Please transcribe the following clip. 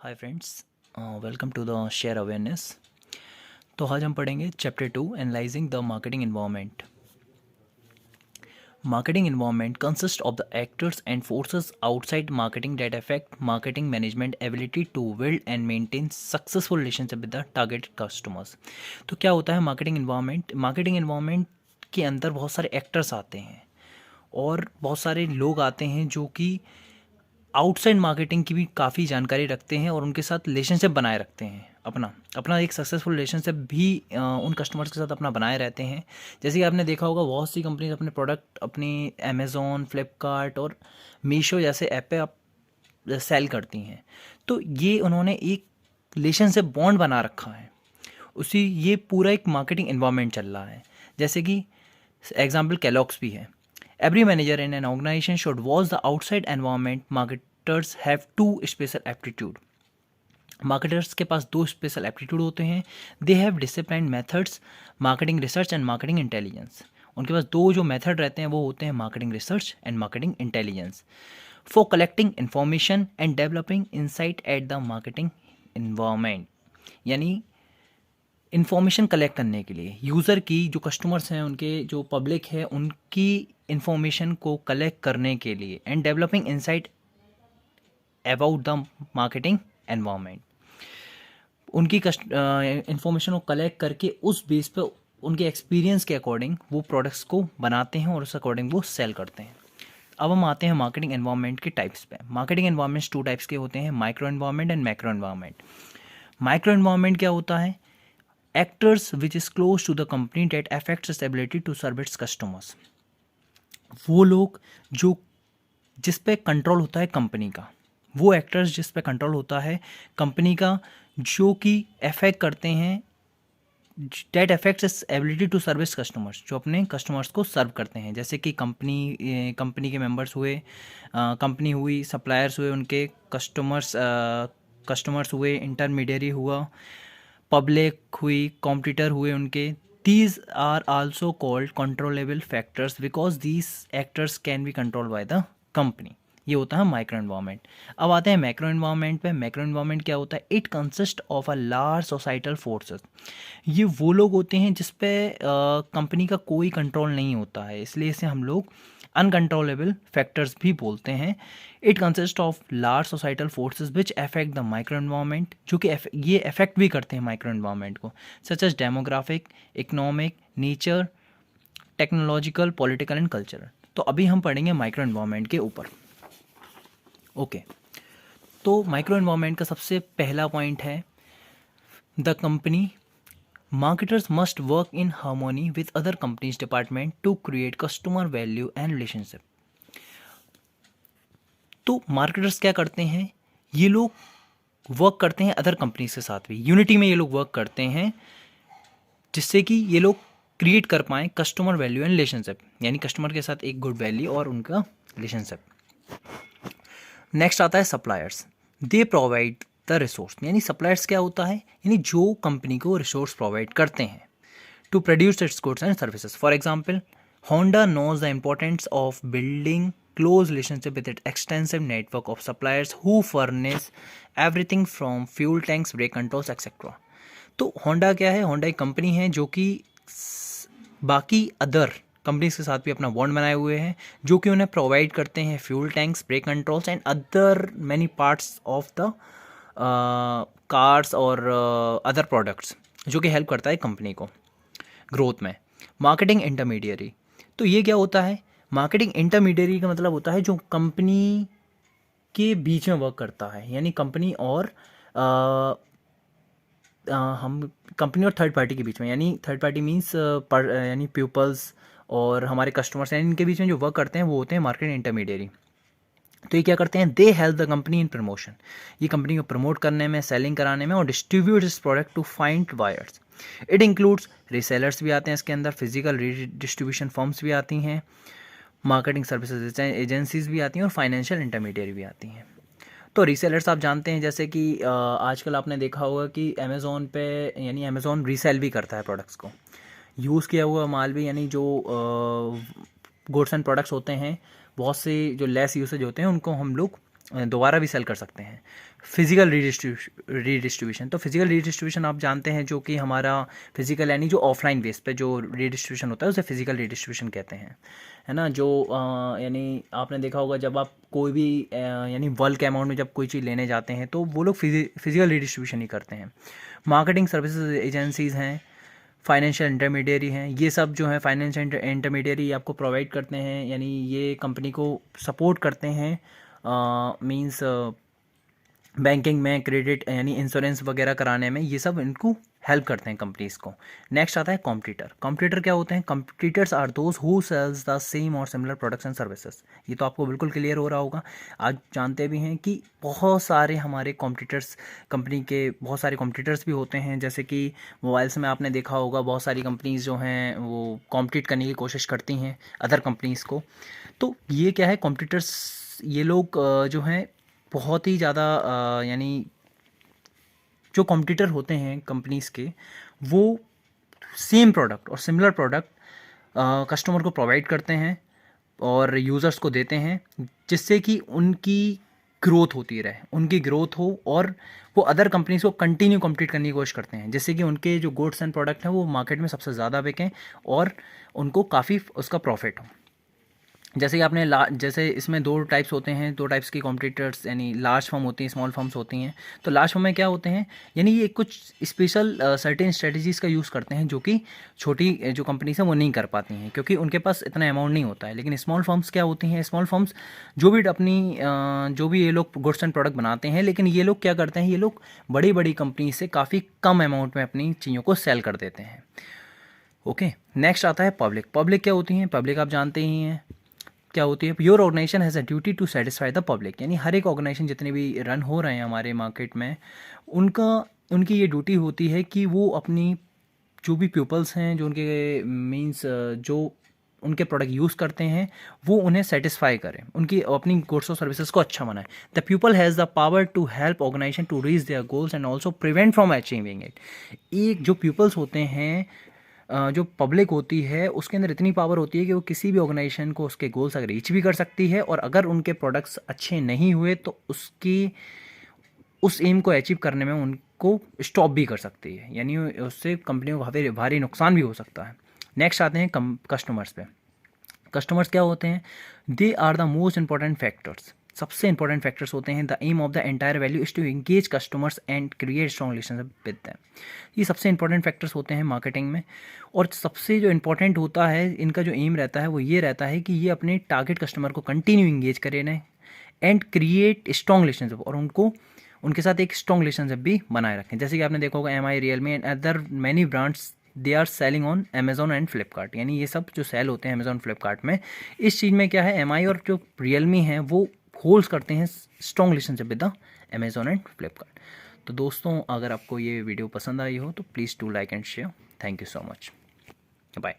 Hi friends, welcome to the share awareness. तो आज हम पढ़ेंगे chapter 2 analysing the marketing environment. Marketing environment consist of the actors and forces outside marketing that affect marketing management ability to build and maintain successful relationship with the targeted customers. तो क्या होता है marketing environment? Marketing environment के अंदर बहुत सारे actors आते हैं और बहुत सारे लोग आते हैं जो कि आउटसाइड मार्केटिंग की भी काफ़ी जानकारी रखते हैं और उनके साथ रिलेशनशिप बनाए रखते हैं। अपना अपना एक सक्सेसफुल रिलेशनशिप भी उन कस्टमर्स के साथ अपना बनाए रहते हैं। जैसे कि आपने देखा होगा, बहुत सी कंपनीज अपने प्रोडक्ट अपनी अमेज़ॉन, फ्लिपकार्ट और मीशो जैसे ऐप पे आप सेल करती हैं। तो ये उन्होंने एक रिलेशनशिप बॉन्ड बना रखा है। उसी ये पूरा एक मार्केटिंग एनवायरनमेंट चल रहा है। जैसे कि एग्जाम्पल कैलॉग्स भी है। Every manager in an organization should watch the outside environment. Marketers have two special aptitude. Marketers के पास दो स्पेशल एप्टीट्यूड होते हैं। They have discipline methods, marketing research and marketing intelligence. उनके पास दो जो मेथड रहते हैं वो होते हैं marketing research and marketing intelligence for collecting information and developing insight at the marketing environment. यानी इन्फॉर्मेशन कलेक्ट करने के लिए यूज़र की, जो कस्टमर्स हैं, उनके जो पब्लिक है, उनकी इन्फॉर्मेशन को कलेक्ट करने के लिए and developing insight about the marketing environment. उनकी इन्फॉर्मेशन को कलेक्ट करके उस बेस पे उनके एक्सपीरियंस के अकॉर्डिंग वो प्रोडक्ट्स को बनाते हैं और उस अकॉर्डिंग वो सेल करते हैं। अब हम आते हैं मार्केटिंग एनवायरनमेंट के टाइप्स पे। मार्केटिंग एनवायरनमेंट्स टू टाइप्स के होते हैं, micro environment and macro environment. Micro environment क्या होता है? Actors which is close to the company that affects its ability to serve its customers. वो लोग जो जिस पे कंट्रोल होता है कंपनी का, वो एक्टर्स जिस पे कंट्रोल होता है कंपनी का, जो कि अफेक्ट करते हैं, that affects its ability to service customers, जो अपने कस्टमर्स को सर्व करते हैं। जैसे कि कंपनी के मेंबर्स हुए, कंपनी हुई, सप्लायर्स हुए, उनके कस्टमर्स हुए, इंटरमीडियरी हुआ, पब्लिक हुई, कॉम्पिटिटर हुए उनके। These are also called controllable factors because these actors can be control by the company. ये होता है माइक्रो एनवायरनमेंट। अब आते हैं मैक्रो एनवायरनमेंट पे। मैक्रो एनवायरनमेंट क्या होता है? It consist of a large societal forces. ये वो लोग होते हैं जिस पे कंपनी का कोई कंट्रोल नहीं होता है, इसलिए इसे हम लोग अनकंट्रोलेबल फैक्टर्स भी बोलते हैं। It consist of large societal forces which affect the micro environment, जो कि ये अफेक्ट भी करते हैं माइक्रो एनवायरनमेंट को, such as demographic, economic, nature, technological, political and cultural. तो अभी हम पढ़ेंगे माइक्रो एनवायरनमेंट के ऊपर। ओके, तो माइक्रो एनवायरनमेंट का सबसे पहला पॉइंट है the company marketers must work in harmony with other companies department to create customer value and relationship. तो मार्केटर्स क्या करते हैं? ये लोग वर्क करते हैं अदर कंपनीज के साथ भी, यूनिटी में ये लोग वर्क करते हैं, जिससे कि ये लोग क्रिएट कर पाएँ कस्टमर वैल्यू एंड रिलेशनशिप, यानी कस्टमर के साथ एक गुड वैल्यू और उनका रिलेशनशिप। नेक्स्ट आता है suppliers. They provide the resource, यानी सप्लायर्स क्या होता है? यानी जो कंपनी को रिसोर्स प्रोवाइड करते हैं to produce its goods and services. For example, Honda knows the importance of building close relationship with it extensive network of suppliers who furnish everything from fuel tanks, brake controls etcetera. तो Honda क्या है? Honda एक company है जो कि बाकी other companies के साथ भी अपना बॉन्ड बनाए हुए हैं, जो कि उन्हें प्रोवाइड करते हैं fuel tanks, brake controls and other many parts of the cars और अदर प्रोडक्ट्स, जो कि हेल्प करता है कंपनी को ग्रोथ में। मार्केटिंग इंटरमीडियरी, तो ये क्या होता है? मार्केटिंग इंटरमीडियरी का मतलब होता है जो कंपनी के बीच में वर्क करता है, यानी कंपनी और हम कंपनी और थर्ड पार्टी के बीच में, यानी थर्ड पार्टी मीन्स यानी पीपल्स और हमारे कस्टमर्स हैं, इनके बीच में जो वर्क करते हैं वो होते हैं मार्केटिंग इंटरमीडियरी। तो ये क्या करते हैं? They help the company in promotion, ये कंपनी को प्रमोट करने में, सेलिंग कराने में और distribute this product to find buyers. It includes resellers भी आते हैं इसके अंदर, फिजिकल डिस्ट्रीब्यूशन फर्म्स भी आती हैं, मार्केटिंग सर्विसेज एजेंसीज भी आती हैं और फाइनेंशियल इंटरमीडियरी भी आती हैं। तो रीसेलर्स आप जानते हैं, जैसे कि आजकल आपने देखा होगा कि अमेज़ॉन पे, यानी अमेज़ॉन रीसेल भी करता है प्रोडक्ट्स को, यूज़ किया हुआ माल भी, यानी जो गुड्स एंड प्रोडक्ट्स होते हैं, बहुत से जो लेस यूसेज होते हैं उनको हम लोग दोबारा भी सेल कर सकते हैं। फिजिकल रीडिस्ट्रीब्यूशन, तो फिजिकल रीडिस्ट्रीब्यूशन आप जानते हैं, जो कि हमारा फिजिकल यानी जो ऑफलाइन बेस पे जो रीडिस्ट्रीब्यूशन होता है उसे फिजिकल रीडिस्ट्रीब्यूशन कहते हैं, है ना। जो यानी आपने देखा होगा जब आप कोई भी यानी बल्क अमाउंट में जब कोई चीज़ लेने जाते हैं तो वो लोग फिजिकल रीडिस्ट्रीब्यूशन ही करते हैं। मार्केटिंग सर्विसेज एजेंसीज़ हैं, फाइनेंशियल इंटरमीडियरी हैं, ये सब जो है फाइनेंशियल इंटरमीडियरी आपको प्रोवाइड करते हैं, यानी ये कंपनी को सपोर्ट करते हैं, मींस बैंकिंग में, क्रेडिट यानी इंश्योरेंस वगैरह कराने में, ये सब इनको हेल्प करते हैं कंपनीज़ को। नेक्स्ट आता है कॉम्पिटिटर। कॉम्पिटिटर क्या होते हैं? Competitors are those who sells the same और सिमिलर प्रोडक्ट्स एंड सर्विसेज। ये तो आपको बिल्कुल क्लियर हो रहा होगा। आज जानते भी हैं कि बहुत सारे हमारे कॉम्पिटिटर्स, कंपनी के बहुत सारे कॉम्पिटिटर्स भी होते हैं, जैसे कि मोबाइल्स में आपने देखा होगा बहुत सारी कंपनीज़ जो हैं वो कॉम्पिटिट करने की कोशिश करती हैं अदर कंपनीज़ को। तो ये क्या है, कॉम्पिटिटर्स ये लोग जो हैं बहुत ही ज़्यादा यानी जो कॉम्पिटिटर होते हैं कंपनीज़ के, वो सेम प्रोडक्ट और सिमिलर प्रोडक्ट कस्टमर को प्रोवाइड करते हैं और यूज़र्स को देते हैं, जिससे कि उनकी ग्रोथ होती रहे, उनकी ग्रोथ हो और वो अदर कंपनीज़ को कंटिन्यू कॉम्पीट करने की कोशिश करते हैं, जिससे कि उनके जो गुड्स एंड प्रोडक्ट हैं वो मार्केट में सबसे ज़्यादा बिकें और उनको काफ़ी उसका प्रॉफिट हो। जैसे कि आपने जैसे इसमें दो टाइप्स होते हैं, दो टाइप्स की कॉम्पिटिटर्स, यानी लार्ज फर्म होती हैं, स्मॉल फर्म्स होती हैं। तो लार्ज फर्म में क्या होते हैं, यानी ये कुछ स्पेशल सर्टेन स्ट्रेटजीज़ का यूज़ करते हैं जो कि छोटी जो कंपनीज हैं वो नहीं कर पाती हैं, क्योंकि उनके पास इतना अमाउंट नहीं होता है। लेकिन स्मॉल फर्म्स क्या होती हैं, स्मॉल फर्म्स जो भी अपनी जो भी ये लोग गुड्स एंड प्रोडक्ट बनाते हैं, लेकिन ये लोग क्या करते हैं, ये लोग बड़ी बड़ी कंपनी से काफ़ी कम अमाउंट में अपनी चीज़ों को सेल कर देते हैं। ओके, नेक्स्ट आता है पब्लिक। पब्लिक क्या होती हैं? पब्लिक आप जानते ही हैं क्या होती है। Your organisation has a duty to satisfy the public, यानी हर एक ऑर्गेनाइजेशन जितने भी रन हो रहे हैं हमारे मार्केट में, उनकी ये ड्यूटी होती है कि वो अपनी जो भी पीपल्स हैं, जो उनके मींस जो उनके प्रोडक्ट यूज़ करते हैं, वो उन्हें सेटिस्फाई करें, उनकी अपनी गुड्स और सर्विसेज को अच्छा बनाए। The people has the power to help organisation to reach their goals and also prevent from achieving it. एक जो पीपल्स होते हैं, जो पब्लिक होती है, उसके अंदर इतनी पावर होती है कि वो किसी भी ऑर्गेनाइजेशन को उसके गोल्स तक रीच भी कर सकती है, और अगर उनके प्रोडक्ट्स अच्छे नहीं हुए तो उस एम को अचीव करने में उनको स्टॉप भी कर सकती है, यानी उससे कंपनियों को भारी भारी नुकसान भी हो सकता है। नेक्स्ट आते हैं कस्टमर्स पे। कस्टमर्स क्या होते हैं? They are the most important factors. सबसे इंपॉर्टेंट फैक्टर्स होते हैं। The aim of the entire value is to engage customers and create strong relationship with them. ये सबसे इंपॉर्टेंट फैक्टर्स होते हैं मार्केटिंग में, और सबसे जो इंपॉर्टेंट होता है, इनका जो एम रहता है वो ये रहता है कि ये अपने टारगेट कस्टमर को कंटिन्यू इंगेज करें एंड क्रिएट स्ट्रॉन्ग रिलेशनशिप, और उनके साथ एक स्ट्रॉन्ग रिलेशनशिप भी बनाए रखें। जैसे कि आपने देखा होगा MI, Realme and other many brands, they are selling on Amazon and Flipkart, यानी ये सब जो सेल होते हैं अमेजोन फ्लिपकार्ट में, इस चीज़ में क्या है, MI और जो रियलमी हैं वो होल्ड करते हैं strong relationship with the Amazon and Flipkart. तो दोस्तों, अगर आपको ये वीडियो पसंद आई हो तो please do like and share. Thank you so much, bye.